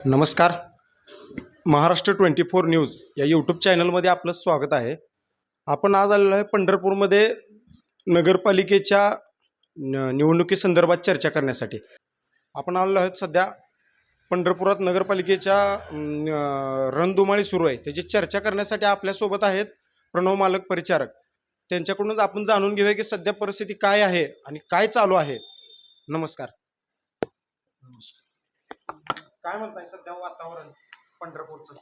नमस्कार. महाराष्ट्र 24 न्यूज या यूट्यूब चॅनलमध्ये आपलं स्वागत आहे. आपण आज आलेलो आहे पंढरपूरमध्ये नगरपालिकेच्या निवडणुकीसंदर्भात चर्चा करण्यासाठी. आपण आलेलो आहोत सध्या पंढरपुरात नगरपालिकेच्या रणधुमाळी सुरू आहे त्याची चर्चा करण्यासाठी आपल्यासोबत आहेत प्रणव मालक परिचारक. त्यांच्याकडूनच आपण जाणून घेऊया की सध्या परिस्थिती काय आहे आणि काय चालू आहे. नमस्कार. काय म्हणताय सध्या वातावरण पंढरपूरचं?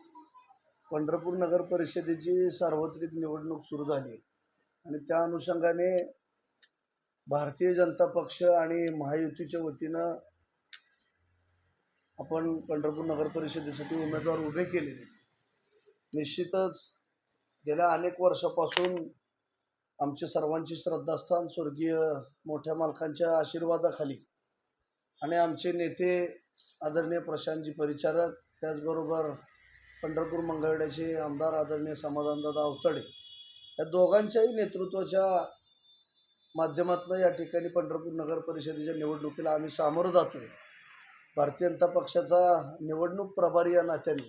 पंढरपूर नगर परिषदेची सार्वत्रिक निवडणूक सुरू झाली आणि त्या अनुषंगाने भारतीय जनता पक्ष आणि महायुतीच्या वतीनं आपण पंढरपूर नगर परिषदेसाठी उमेदवार उभे केलेले. निश्चितच गेल्या अनेक वर्षापासून आमचे सर्वांची श्रद्धास्थान स्वर्गीय मोठ्या मालकांच्या आशीर्वादाखाली आणि आमचे नेते आदरणीय प्रशांतजी परिचारक, त्याचबरोबर पंढरपूर मंगळवेढ्याचे आमदार आदरणीय समाधानदादा अवतडे या दोघांच्याही नेतृत्वाच्या माध्यमातून या ठिकाणी पंढरपूर नगर परिषदेच्या निवडणुकीला आम्ही सामोरं जातोय. भारतीय जनता पक्षाचा निवडणूक प्रभारी या नात्याने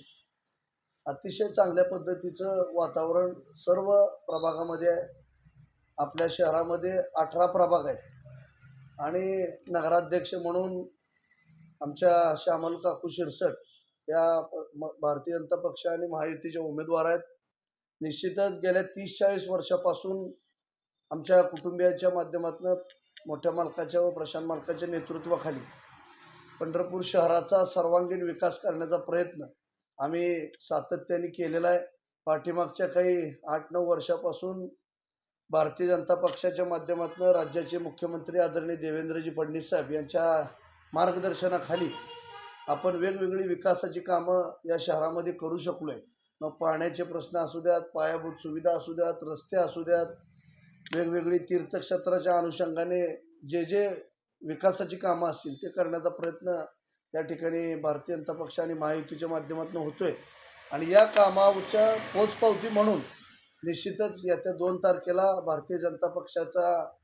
अतिशय चांगल्या पद्धतीचं वातावरण सर्व प्रभागामध्ये आहे. आपल्या शहरामध्ये 18 प्रभाग आहेत आणि नगराध्यक्ष म्हणून आमच्या श्यामल काकू शिरसट या भारतीय जनता पक्ष आणि महायुतीचे उमेदवार आहेत. निश्चितच गेल्या 30-40 वर्षापासून आमच्या कुटुंबियांच्या माध्यमातून मोठ्या मालकाच्या व प्रशांत मालकाच्या नेतृत्वाखाली पंढरपूर शहराचा सर्वांगीण विकास करण्याचा प्रयत्न आम्ही सातत्याने केलेला आहे. पाठीमागच्या काही 8-9 वर्षापासून भारतीय जनता पक्षाच्या माध्यमातून राज्याचे मुख्यमंत्री आदरणीय देवेंद्रजी फडणवीस साहेब यांच्या मार्गदर्शनाखाली आपण वेगवेगळी विकासाची कामं या शहरामध्ये करू शकलो आहे. मग पाण्याचे प्रश्न असू द्यात, पायाभूत सुविधा असू द्यात, रस्ते असू द्यात, वेगवेगळी तीर्थक्षेत्राच्या अनुषंगाने जे विकासाची कामं असतील ते करण्याचा प्रयत्न या ठिकाणी भारतीय जनता पक्ष आणि महायुतीच्या माध्यमातून होतोय. आणि या कामाच्या पोचपावती म्हणून निश्चितच येत्या 2 तारखेला भारतीय जनता पक्षाचा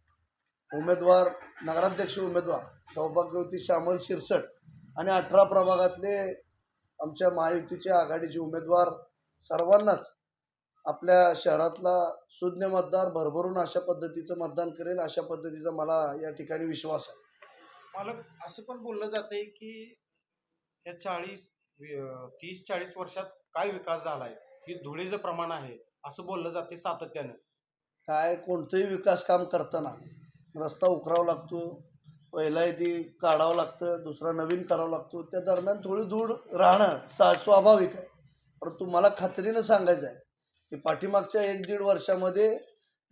उमेदवार नगराध्यक्ष उमेदवार सौभाग्यवती श्यामल शिरसट आणि 18 प्रभागातले आमच्या महायुतीचे आघाडीचे उमेदवार सर्वांनाच आपल्या शहरातला सुज्ञ मतदार भरभरून अशा पद्धतीचं मतदान करेल, अशा पद्धतीचा मला या ठिकाणी विश्वास आहे. मालक, असं पण बोललं जाते की या 30-40 वर्षात काय विकास झालाय, की धुळीचं प्रमाण आहे असं बोललं जाते सातत्यानं. काय कोणतंही विकास काम करताना रस्ता उकरावा लागतो, पहिला ती काढावं लागतं, दुसरा नवीन करावा लागतो, त्या दरम्यान थोडी धूळ राहणं स्वाभाविक आहे. परंतु मला खात्रीनं सांगायचं आहे की पाठीमागच्या 1-1.5 वर्षामध्ये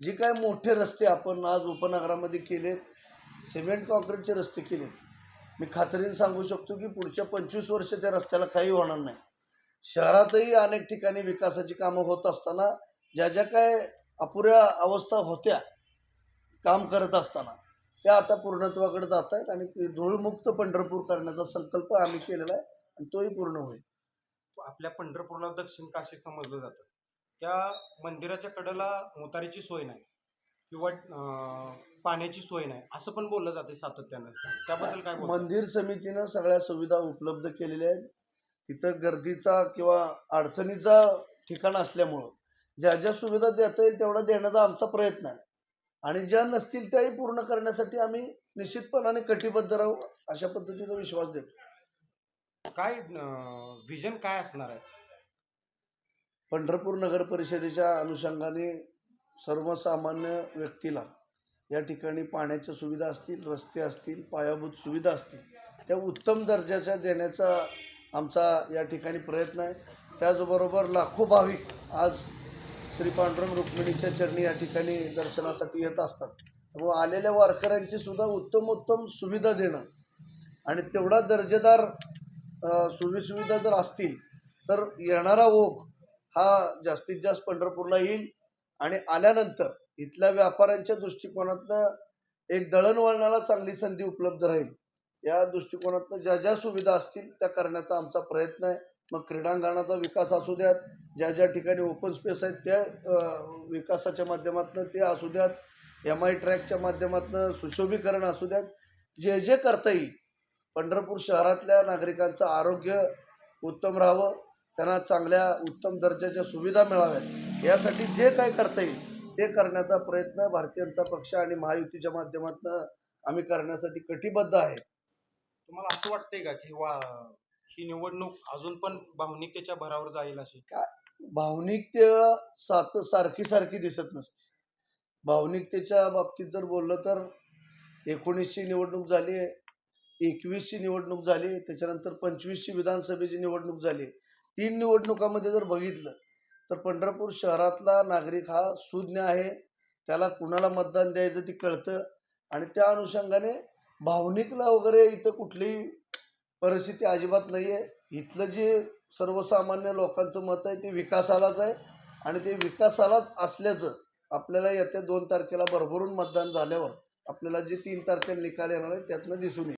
जे काय मोठे रस्ते आपण आज उपनगरामध्ये केलेत, सिमेंट कॉन्क्रीटचे रस्ते केलेत, मी खात्रीनं सांगू शकतो की पुढच्या 25 वर्ष त्या रस्त्याला काही होणार नाही. शहरातही अनेक ठिकाणी विकासाची कामं होत असताना ज्या काय अपुऱ्या अवस्था होत्या काम करत असताना त्या आता पूर्णत्वाकडे जात आहेत आणि धूळमुक्त पंढरपूर करण्याचा संकल्प आम्ही केलेला आहे आणि तोही पूर्ण होईल. आपल्या पंढरपूरला दक्षिण काशी समजलं जातं. त्या मंदिराच्या कडेला मोटारीची सोय नाही किंवा पाण्याची सोय नाही असं पण बोललं जाते सातत्यानं. त्याबद्दल काय बोलता? मंदिर समितीनं सगळ्या सुविधा उपलब्ध केलेल्या आहेत. तिथं गर्दीचा किंवा अडचणीचा ठिकाण असल्यामुळं ज्या सुविधा देता येईल तेवढा देण्याचा आमचा प्रयत्न आहे आणि ज्या नसतील त्याही पूर्ण करण्यासाठी आम्ही निश्चितपणाने कटिबद्ध राहू अशा पद्धतीचा विश्वास देतो. काय विजन काय असणार आहे पंढरपूर नगर परिषदेच्या अनुषंगाने सर्वसामान्य व्यक्तीला या ठिकाणी पाण्याच्या सुविधा असतील, रस्ते असतील, पायाभूत सुविधा असतील त्या उत्तम दर्जाच्या देण्याचा आमचा या ठिकाणी प्रयत्न आहे. त्याचबरोबर लाखो भाविक आज श्री पांडुरंग रुक्मिणीच्या चरणी या ठिकाणी दर्शनासाठी येत असतात. त्यामुळे आलेल्या वारकऱ्यांची सुद्धा उत्तम सुविधा देणं आणि तेवढा दर्जेदार सुविधा जर असतील तर येणारा ओघ हा जास्तीत जास्त पंढरपूरला येईल आणि आल्यानंतर इथल्या व्यापाऱ्यांच्या दृष्टिकोनातनं एक दळणवळणाला चांगली संधी उपलब्ध राहील. या दृष्टिकोनातनं ज्या सुविधा असतील त्या करण्याचा आमचा प्रयत्न आहे. मग क्रीडांगणाचा विकास असू द्यात, ज्या ठिकाणी ओपन स्पेस आहेत त्या विकासाच्या माध्यमातून ते असू द्यात, MI ट्रॅकच्या माध्यमातून सुशोभीकरण असू द्यात, जे करता येईल पंढरपूर शहरातल्या नागरिकांचं आरोग्य उत्तम राहावं, त्यांना चांगल्या उत्तम दर्जाच्या सुविधा मिळाव्यात, यासाठी जे काय करता येईल ते करण्याचा प्रयत्न भारतीय जनता पक्ष आणि महायुतीच्या माध्यमातून आम्ही करण्यासाठी कटिबद्ध आहे. तुम्हाला असं वाटतंय का की ही निवडणूक अजून पण भावनिकतेच्या भरावर जाईल अशी? काय भावनिकता सारखी सारखी दिसत नसते. भावनिकतेच्या बाबतीत जर बोललं तर 19ची निवडणूक झाली आहे, 21ची निवडणूक झाली, त्याच्यानंतर 25ची विधानसभेची निवडणूक झाली. 3 निवडणुकामध्ये जर बघितलं तर पंढरपूर शहरातला नागरिक हा सुज्ञ आहे. त्याला कुणाला मतदान द्यायचं ते कळतं आणि त्या अनुषंगाने भावनिकला वगैरे इथं कुठलीही परिस्थिती अजिबात नाही आहे. इथलं जे सर्वसामान्य लोकांचं मत आहे ते विकासालाच आहे आणि ते विकासालाच असल्याचं आपल्याला येत्या 2 तारखेला भरभरून मतदान झाल्यावर आपल्याला जे 3 तारखेला निकाल येणार आहे त्यातनं दिसून येईल.